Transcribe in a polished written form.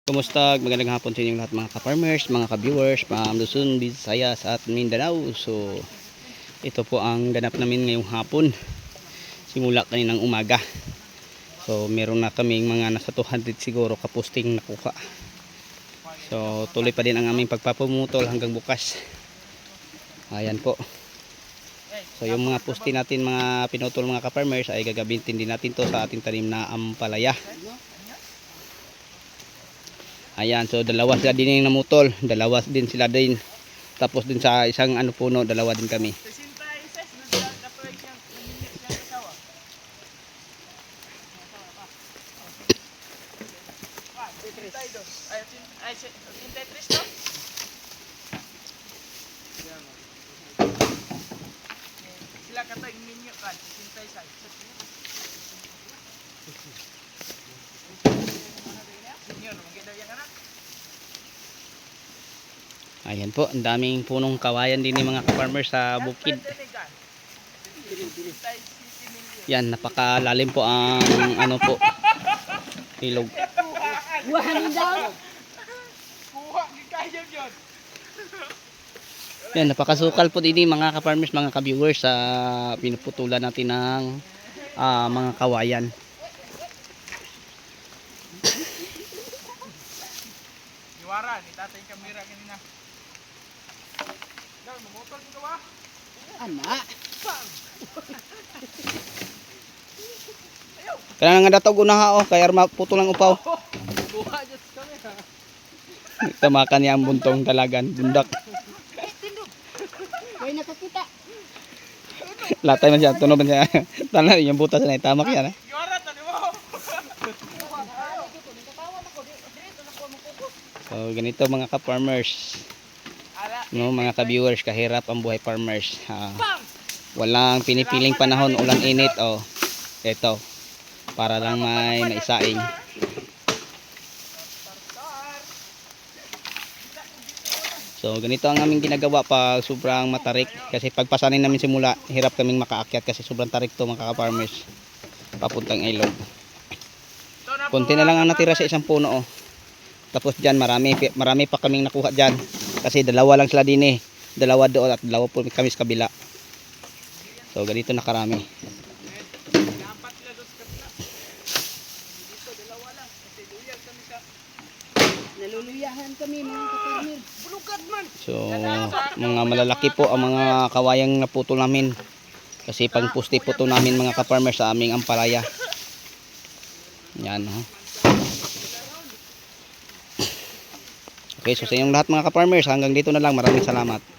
Kumusta? Magandang hapon sa inyong lahat mga ka-farmers, mga ka-viewers, mga Luzon, Visayas at Mindanao. So, ito po ang ganap namin ngayong hapon. Simula kaninang umaga. So, meron na kaming mga nasa 200 siguro kapusting nakuha. So, tuloy pa din ang aming pagpapumutol hanggang bukas. Ayan po. So, yung mga pusti natin mga pinutol mga ka-farmers ay gagamitin din natin to sa ating tanim na ampalaya. Ayan, so dalawa sila din yung namutol, dalawa din sila din. Tapos din sa isang puno, dalawa din kami. Sila kata minyo kan, 66. Ayan po, ang daming punong kawayan din ni mga ka-farmers sa bukid. Yan, napakalalim po ang po, ilog. Yan, napakasukal po din mga ka-farmers, mga ka-viewers sa pinuputulan natin ng mga kawayan. Iwara, ni tatay yung kamera kanina. Dahil, mamotol dito ba? Anak. Kailangan nga datog unaha kaya arma putol ang upaw. Buha dyan sa kamera. Tamakan niya ang buntong dalagan, bundak. May nakakita. Latay man siya, tunog man siya. Tanan yung butas na tamak yan. Iwara, tani mo. So ganito mga ka-farmers. No, mga ka-viewers, kahirap ang buhay farmers. Walang pinipiling panahon, ulan init ito. Para lang may maisaing. So ganito ang aming ginagawa pag sobrang matarik, kasi pagpasanin namin simula, hirap kaming makaakyat kasi sobrang tarik to mga ka-farmers. Papuntang ilog. Konti na lang ang natira sa isang puno Tapos diyan marami pa kaming nakuha diyan. Kasi dalawa lang sila din Dalawa doon at dalawa po kami sa kabila. So ganito na karami. Naluluyahan kami mga kaparmer. Bulukad man. So mga malalaki po ang mga kawayang naputol namin. Kasi pang pusti po to namin mga ka-farmers sa aming ampalaya. Yan Okay, so sa inyong lahat mga ka-farmers, hanggang dito na lang. Maraming salamat.